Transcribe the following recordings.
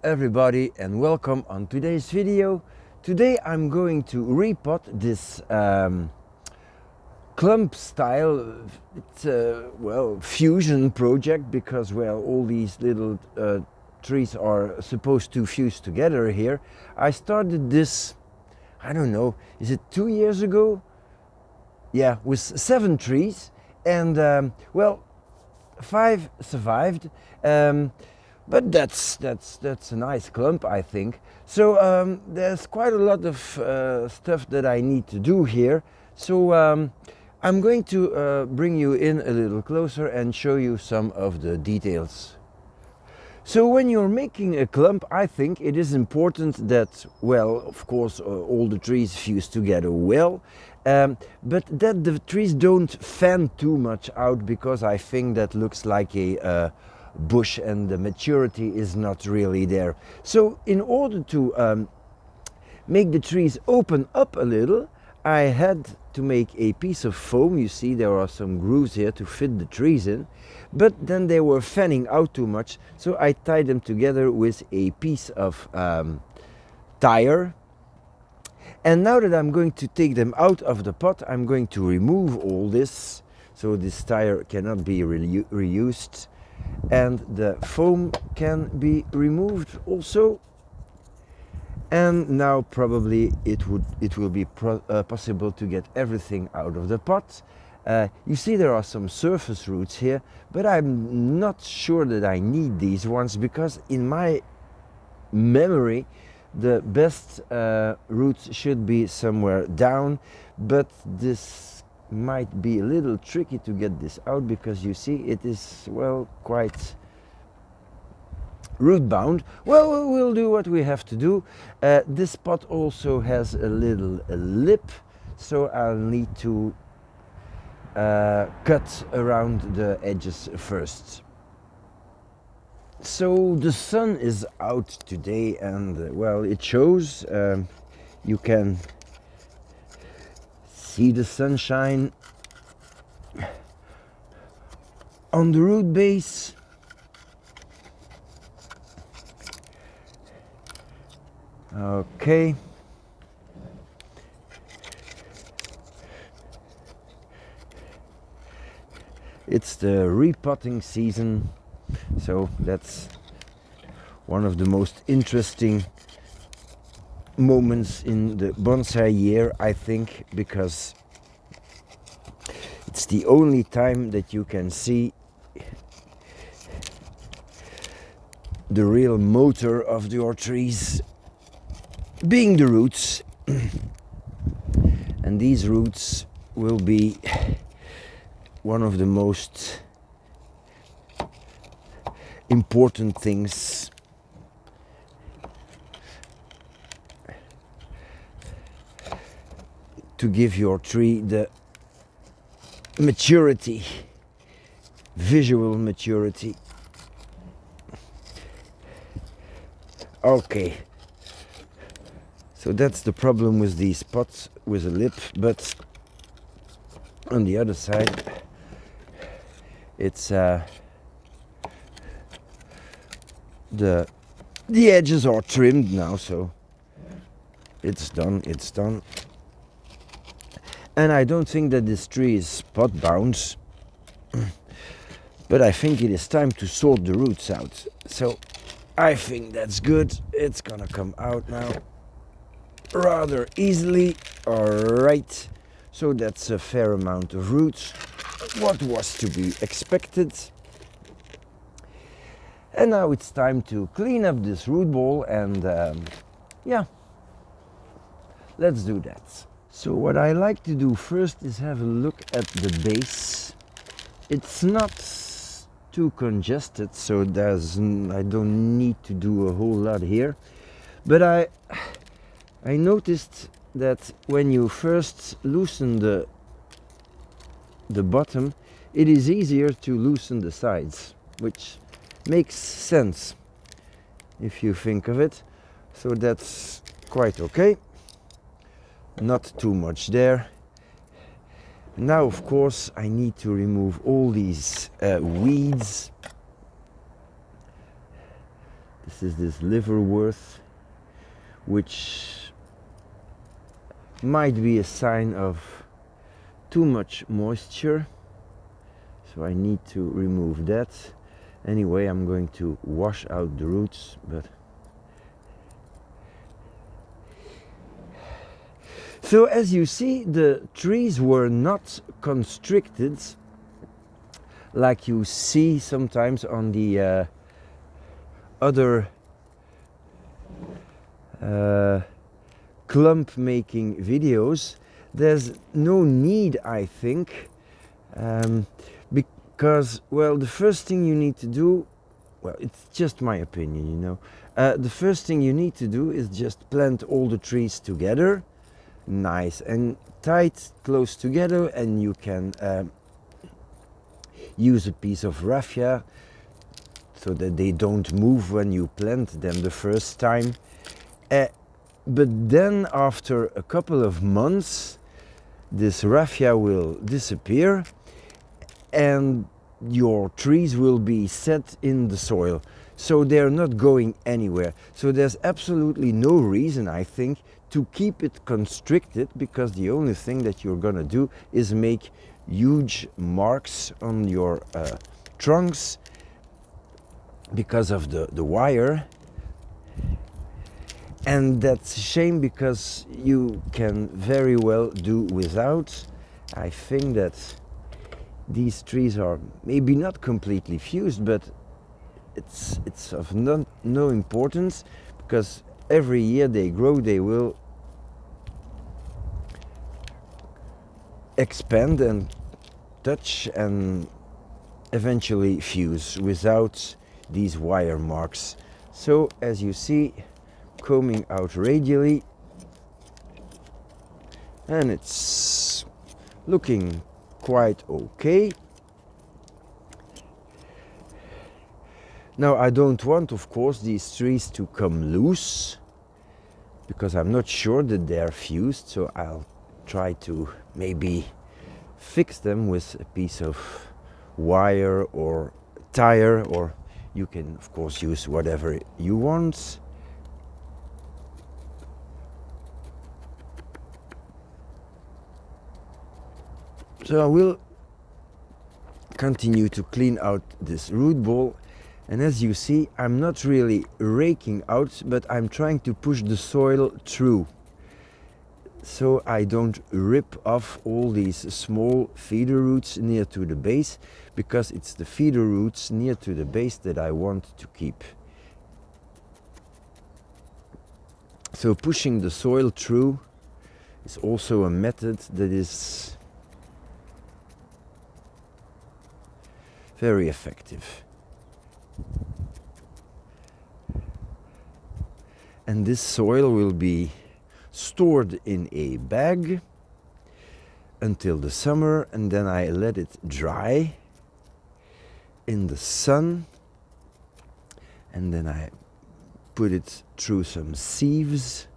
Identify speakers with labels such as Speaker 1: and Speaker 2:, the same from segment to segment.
Speaker 1: everybody and welcome on today's video. Today I'm going to repot this clump style. It's a fusion project because all these little trees are supposed to fuse together here. I started this, I don't know, is it 2 years ago? Yeah, with 7 trees and 5 survived. But that's a nice clump, I think. So there's quite a lot of stuff that I need to do here. So I'm going to bring you in a little closer and show you some of the details. So when you're making a clump, I think it is important that, of course, all the trees fuse together well, but that the trees don't fan too much out, because I think that looks like a bush and the maturity is not really there. So in order to make the trees open up a little, I had to make a piece of foam. You see there are some grooves here to fit the trees in, but then they were fanning out too much, so I tied them together with a piece of tire. And now that I'm going to take them out of the pot, I'm going to remove all this, so this tire cannot be reused, and the foam can be removed also. And now probably it will be possible to get everything out of the pot. You see there are some surface roots here, but I'm not sure that I need these ones, because in my memory the best roots should be somewhere down, but this might be a little tricky to get this out, because you see it is quite root bound. We'll do what we have to do. This pot also has a little lip, so I'll need to cut around the edges first. So the sun is out today and it shows. You can see the sunshine on the root base. Okay. It's the repotting season, so that's one of the most interesting moments in the bonsai year, I think, because it's the only time that you can see the real motor of your trees, being the roots. And these roots will be one of the most important things to give your tree the maturity, visual maturity. Okay, so that's the problem with these pots with a lip, but on the other side it's the edges are trimmed now, so it's done. And I don't think that this tree is pot bound, but I think it is time to sort the roots out. So I think that's good. It's gonna come out now rather easily. Alright, so that's a fair amount of roots, what was to be expected. And now it's time to clean up this root ball, and let's do that. So what I like to do first is have a look at the base. It's not too congested, so I don't need to do a whole lot here, but I noticed that when you first loosen the bottom, it is easier to loosen the sides, which makes sense if you think of it. So that's quite okay. Not too much there. Now, of course, I need to remove all these weeds. The This is this liverwort, which might be a sign of too much moisture, so I need to remove that. Anyway, I'm going to wash out the roots, but so as you see, the trees were not constricted like you see sometimes on the other clump making videos. There's no need, I think, because, well, the first thing you need to do, well, it's just my opinion, you know, the first thing you need to do is just plant all the trees together, nice and tight, close together, and you can use a piece of raffia so that they don't move when you plant them the first time. But then after a couple of months, this raffia will disappear and your trees will be set in the soil. So they're not going anywhere. So there's absolutely no reason, I think, to keep it constricted, because the only thing that you're gonna do is make huge marks on your trunks because of the wire. And that's a shame, because you can very well do without. I think that these trees are maybe not completely fused, but it's of no importance, because every year they grow, they will expand and touch and eventually fuse without these wire marks. So as you see, combing out radially, and it's looking quite okay. Now I don't want, of course, these trees to come loose, because I'm not sure that they're fused, so I'll try to maybe fix them with a piece of wire or tire, or you can of course use whatever you want. So I will continue to clean out this root ball, and as you see, I'm not really raking out, but I'm trying to push the soil through, so I don't rip off all these small feeder roots near to the base, because it's the feeder roots near to the base that I want to keep. So pushing the soil through is also a method that is very effective. And this soil will be stored in a bag until the summer, and then I let it dry in the sun, and then I put it through some sieves,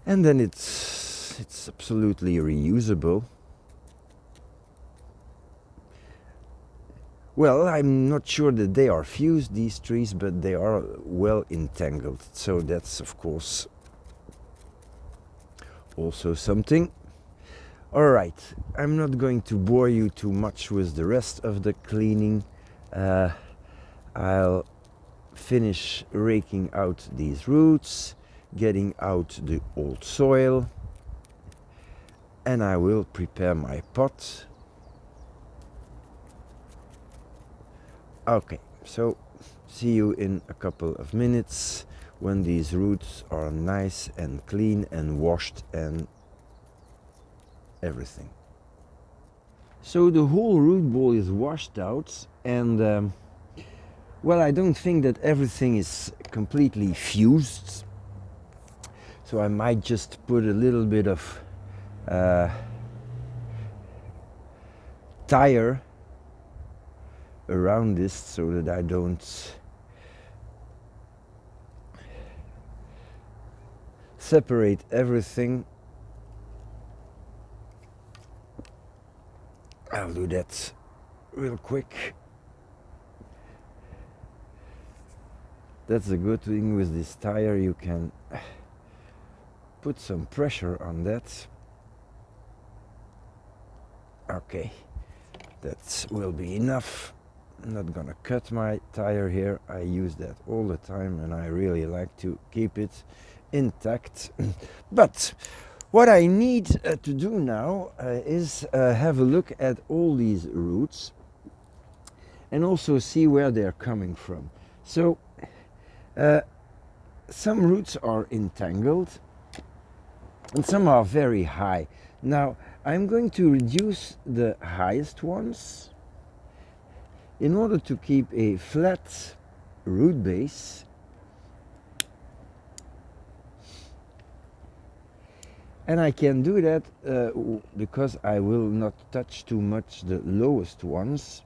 Speaker 1: and then it's absolutely reusable. Well, I'm not sure that they are fused, these trees, but they are well entangled, so that's of course also something. Alright, I'm not going to bore you too much with the rest of the cleaning. I'll finish raking out these roots, getting out the old soil, and I will prepare my pot. Okay, so see you in a couple of minutes when these roots are nice and clean and washed and everything. So the whole root ball is washed out, and well, I don't think that everything is completely fused, so I might just put a little bit of tire around this so that I don't separate everything. I'll do that real quick. That's the good thing with this tire, you can put some pressure on that. Okay, that will be enough. I'm not gonna cut my tire here. I use that all the time and I really like to keep it intact. But what I need to do now is have a look at all these roots and also see where they're coming from. So some roots are entangled and some are very high. Now I'm going to reduce the highest ones in order to keep a flat root base. And I can do that because I will not touch too much the lowest ones.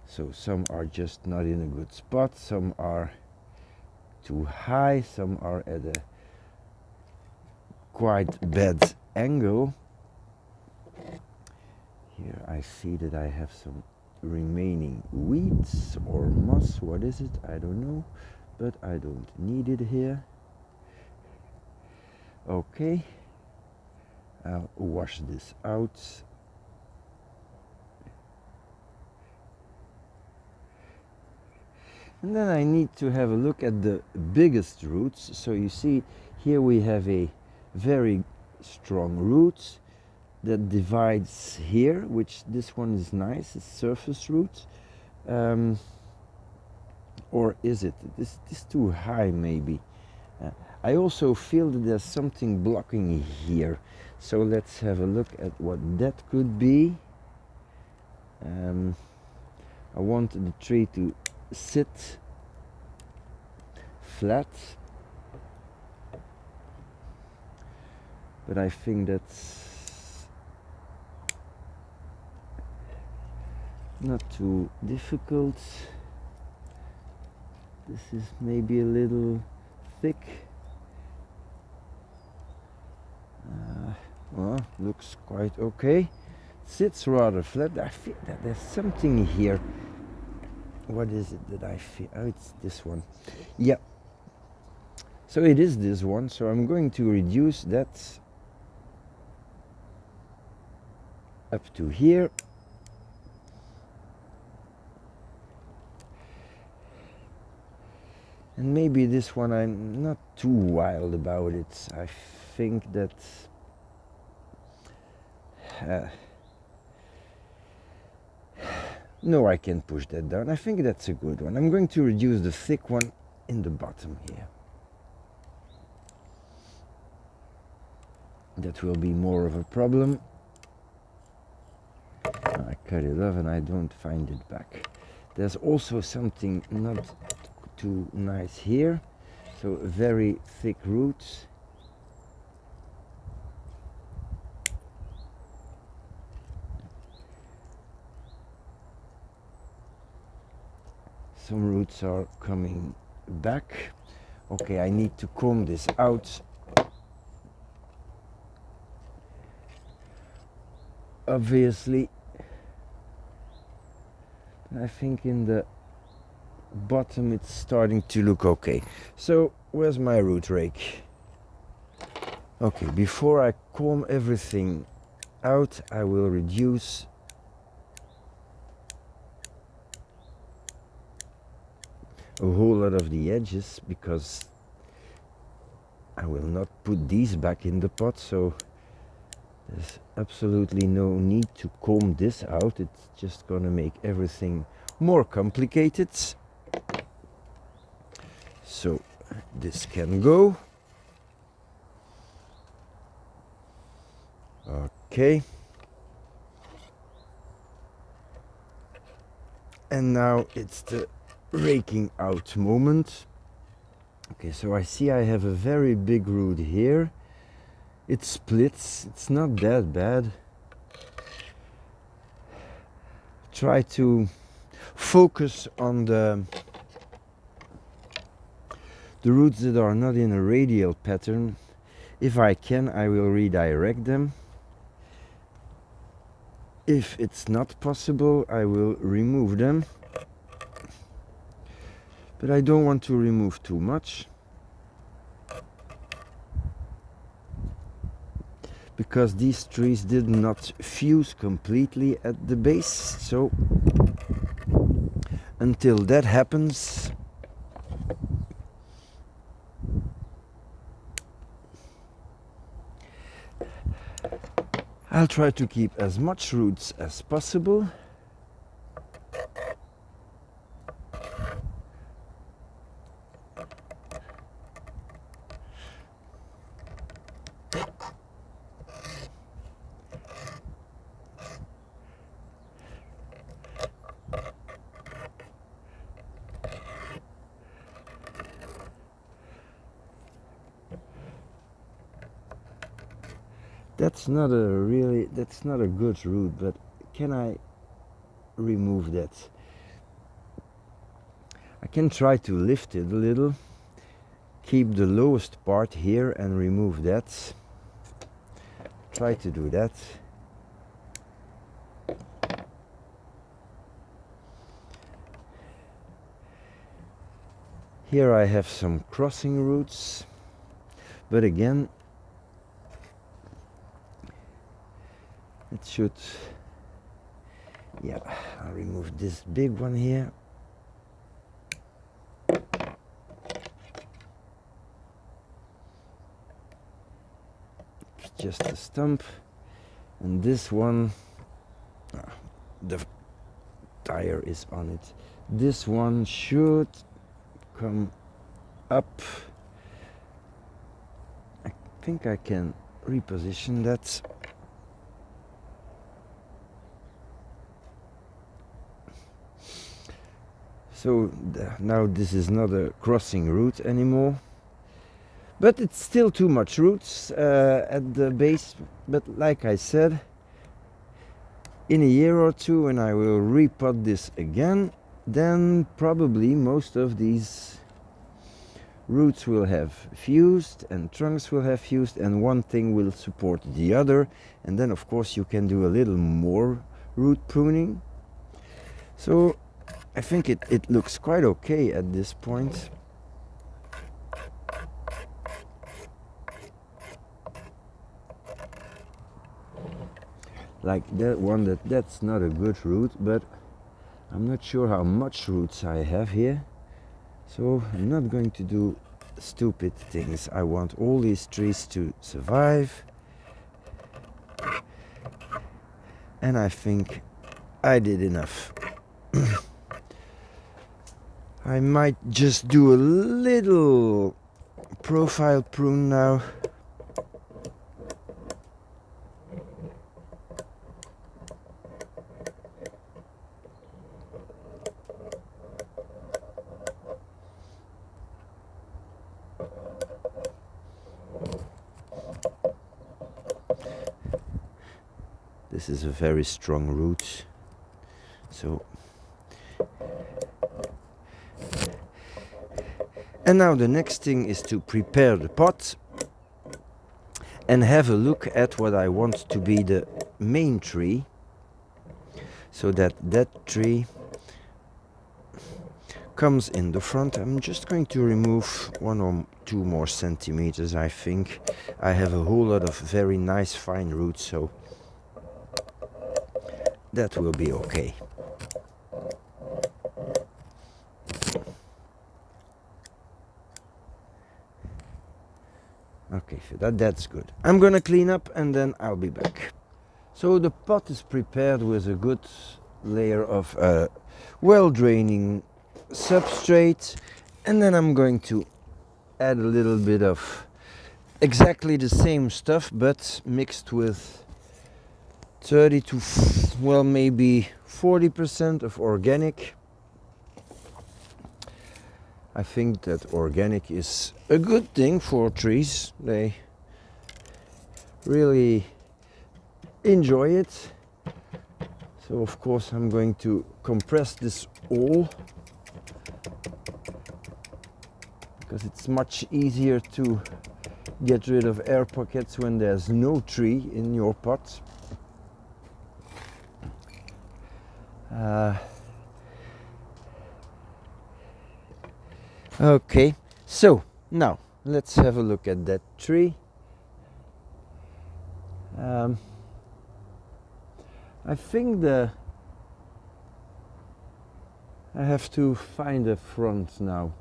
Speaker 1: So some are just not in a good spot, some are too high, some are at a quite bad angle. Here I see that I have some remaining weeds or moss, what is it? I don't know, but I don't need it here. Okay, I'll wash this out. And then I need to have a look at the biggest roots. So you see here we have a very strong root that divides here, which this one is nice, it's surface root. Or is it? This is too high maybe. I also feel that there's something blocking here. So let's have a look at what that could be. I want the tree to sit flat, but I think that's not too difficult. This is maybe a little thick. Well, looks quite okay. Sits rather flat. I feel that there's something here. What is it that I feel? Oh, it's this one. Yeah. So it is this one. So I'm going to reduce that up to here. And maybe this one I'm not too wild about it. I think that no, I can push that down. I think that's a good one. I'm going to reduce the thick one in the bottom here. That will be more of a problem. I cut it off and I don't find it back. There's also something not too nice here. So very thick roots. Some roots are coming back. Okay, I need to comb this out. Obviously, I think in the bottom it's starting to look okay. So where's my root rake? Okay, before I comb everything out, I will reduce a whole lot of the edges because I will not put these back in the pot, so there's absolutely no need to comb this out. It's just gonna make everything more complicated. So this can go. Okay. And now it's the raking out moment. Okay, so I see I have a very big root here. It splits, it's not that bad. Try to focus on the roots that are not in a radial pattern. If I can, I will redirect them. If it's not possible, I will remove them. But I don't want to remove too much, because these trees did not fuse completely at the base. So until that happens, I'll try to keep as much roots as possible. That's not a good root, but can I remove that? I can try to lift it a little, keep the lowest part here and remove that. Try to do that. Here I have some crossing roots, but again, it should, yeah, I'll remove this big one here. It's just a stump, and this one, the tire is on it. This one should come up. I think I can reposition that. So now this is not a crossing root anymore, but it's still too much roots at the base. But like I said, in a year or two, when I will repot this again, then probably most of these roots will have fused and trunks will have fused, and one thing will support the other, and then of course you can do a little more root pruning. So I think it looks quite okay at this point. Like that one, that's not a good root, but I'm not sure how much roots I have here. So I'm not going to do stupid things. I want all these trees to survive. And I think I did enough. I might just do a little profile prune now. This is a very strong root, so. And now the next thing is to prepare the pot and have a look at what I want to be the main tree, so that tree comes in the front. I'm just going to remove 1 or 2 more centimeters. I think I have a whole lot of very nice fine roots, so that will be okay. Okay, so that's good. I'm gonna clean up and then I'll be back. So the pot is prepared with a good layer of well-draining substrate, and then I'm going to add a little bit of exactly the same stuff, but mixed with 30 to, well, maybe 40% of organic. I think that organic is a good thing for trees. They really enjoy it. So of course I'm going to compress this all, because it's much easier to get rid of air pockets when there's no tree in your pot. Okay, so now let's have a look at that tree. I think I have to find a front now.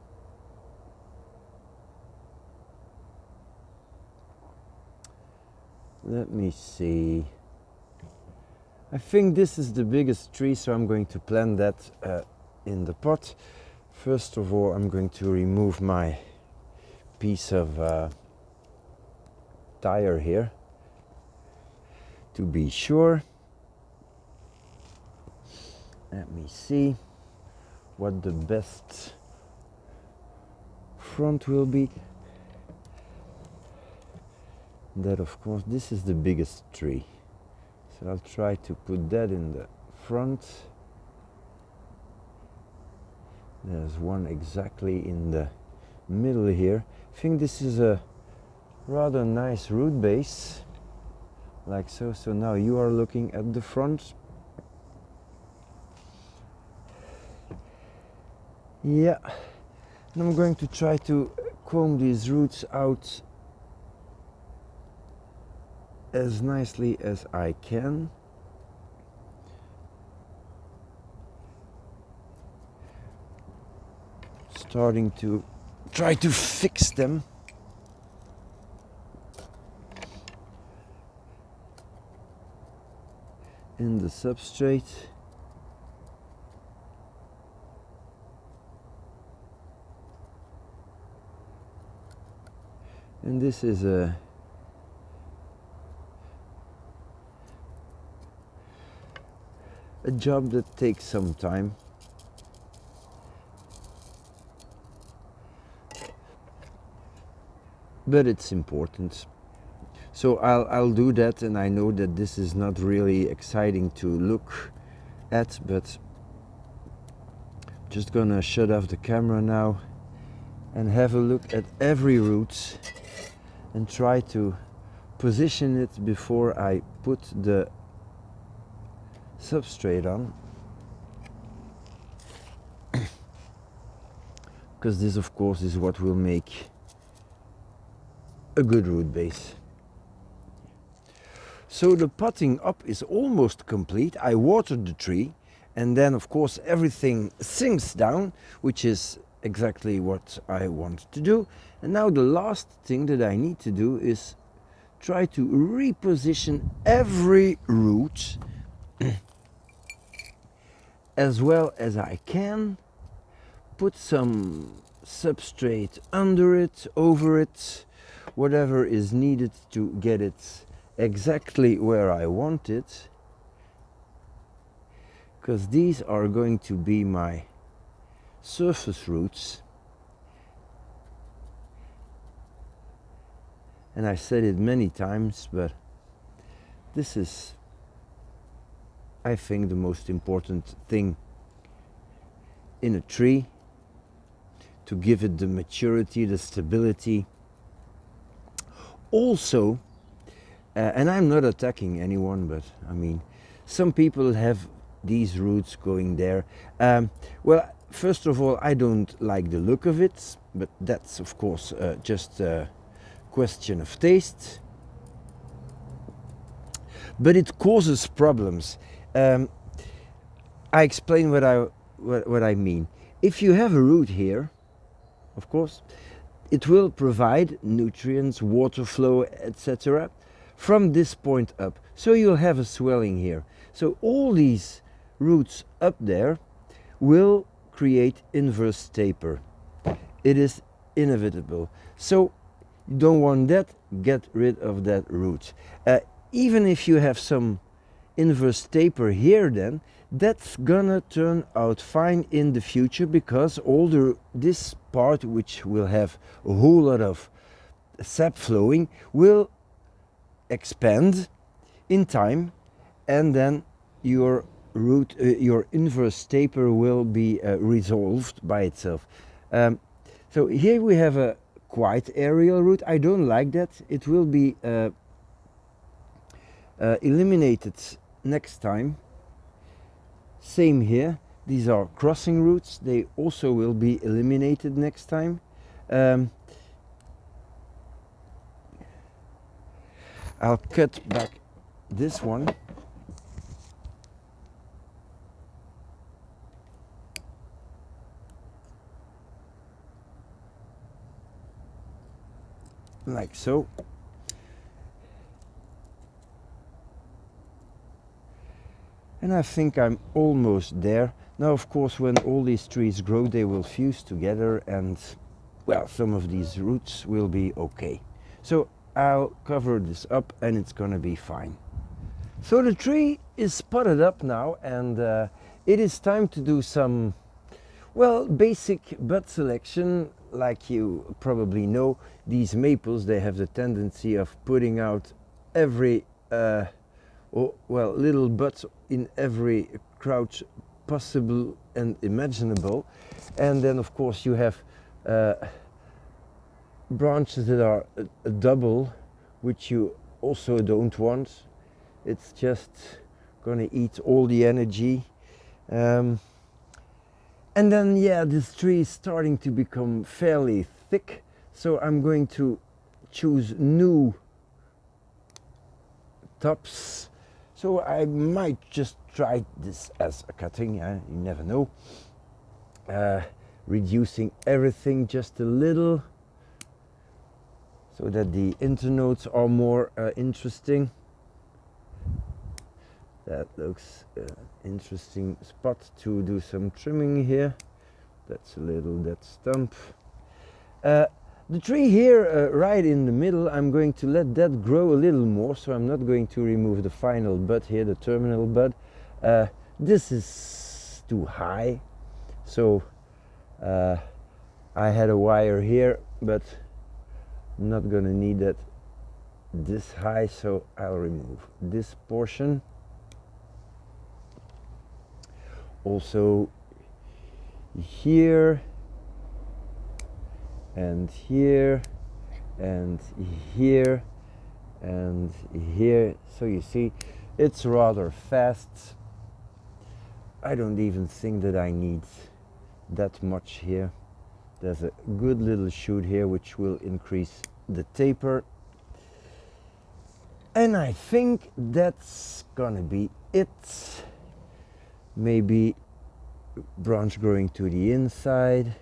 Speaker 1: Let me see. I think this is the biggest tree, so I'm going to plant that in the pot. First of all, I'm going to remove my piece of tire here to be sure. Let me see what the best front will be. That, of course, this is the biggest tree, so I'll try to put that in the front. There's one exactly in the middle here. I think this is a rather nice root base, like so. So now you are looking at the front. Yeah, and I'm going to try to comb these roots out as nicely as I can. Starting to try to fix them. In the substrate. And this is a job that takes some time. But it's important. So I'll do that, and I know that this is not really exciting to look at, but just gonna shut off the camera now and have a look at every root and try to position it before I put the substrate on, because this, of course, is what will make a good root base. So the potting up is almost complete. I watered the tree, and then, of course, everything sinks down, which is exactly what I want to do. And now the last thing that I need to do is try to reposition every root as well as I can. Put some substrate under it, over it, whatever is needed to get it exactly where I want it, because these are going to be my surface roots. And I said it many times, but this is, I think, the most important thing in a tree, to give it the maturity, the stability. Also, and I'm not attacking anyone, but I mean, some people have these roots going there. Well, first of all, I don't like the look of it, but that's, of course, just a question of taste. But it causes problems. I explain what I mean. If you have a root here, of course, it will provide nutrients, water flow, etc. from this point up. So you'll have a swelling here. So all these roots up there will create inverse taper. It is inevitable. So you don't want that, get rid of that root. Even if you have some inverse taper here, then that's gonna turn out fine in the future, because this part, which will have a whole lot of sap flowing, will expand in time, and then your root, your inverse taper will be resolved by itself. So here we have a quite aerial root. I don't like that. It will be eliminated next time. Same here. These are crossing roots. They also will be eliminated next time. I'll cut back this one. Like so. And I think I'm almost there. Now, of course, when all these trees grow, they will fuse together and, well, some of these roots will be okay. So I'll cover this up and it's gonna be fine. So the tree is potted up now, and it is time to do some, well, basic bud selection. Like you probably know, these maples, they have the tendency of putting out every little buds in every crouch possible and imaginable. And then of course you have branches that are a double, which you also don't want. It's just gonna eat all the energy. And then, yeah, this tree is starting to become fairly thick, so I'm going to choose new tops. So I might just try this as a cutting, you never know. Reducing everything just a little, so that the internodes are more interesting. That looks interesting spot to do some trimming here. That's a little dead stump. The tree here right in the middle, I'm going to let that grow a little more, so I'm not going to remove the final bud here, the terminal bud. This is too high, so I had a wire here, but I'm not gonna need that this high, so I'll remove this portion. Also here and here and here and here, so you see it's rather fast. I don't even think that I need that much here. There's a good little shoot here which will increase the taper, and I think that's gonna be it. Maybe branch growing to the inside.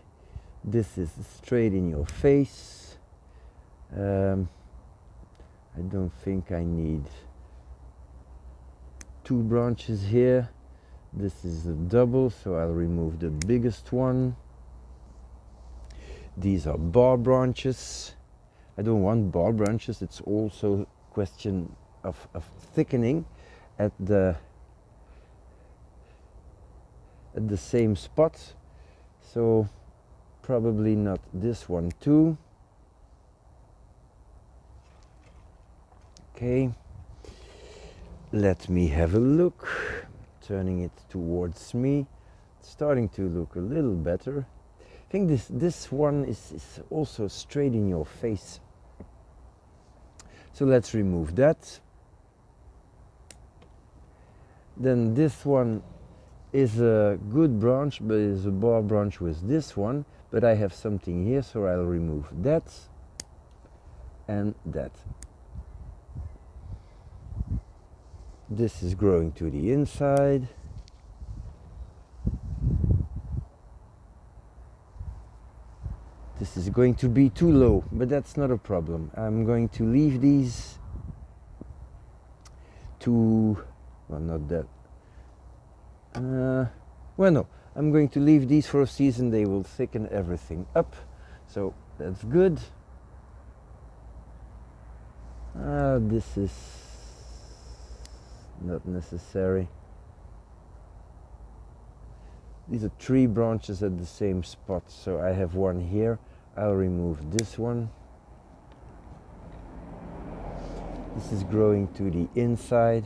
Speaker 1: This is straight in your face. I don't think I need two branches here. This is a double, so I'll remove the biggest one. These are bar branches. I don't want bar branches. It's also a question of thickening at the same spot, so probably not this one too. Okay, let me have a look. Turning it towards me, it's starting to look a little better. I think this one is also straight in your face, so let's remove that. Then this one is a good branch, but is a bar branch with this one, but I have something here, so I'll remove that and that. This is growing to the inside. This is going to be too low, but that's not a problem. I'm going to leave these to, well, not that. Well, no, I'm going to leave these for a season. They will thicken everything up, so that's good. This is not necessary. These are three branches at the same spot, so I have one here. I'll remove this one. This is growing to the inside.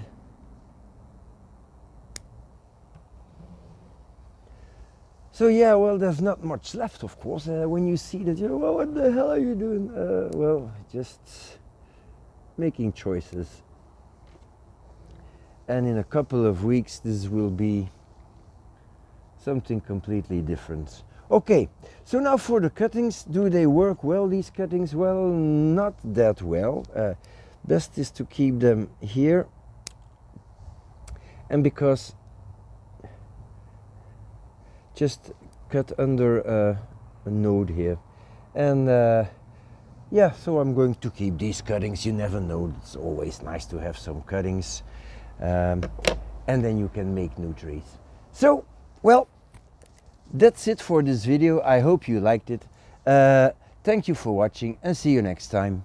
Speaker 1: So yeah, well, there's not much left, of course. When you see that, you know, well, what the hell are you doing? Well, just making choices. And in a couple of weeks, this will be something completely different. Okay, so now for the cuttings. Do they work well, these cuttings? Well, not that well. Best is to keep them here, and because just cut under a node here, and yeah, so I'm going to keep these cuttings. You never know, it's always nice to have some cuttings, and then you can make new trees. So, well, that's it for this video. I hope you liked it. Thank you for watching, and see you next time.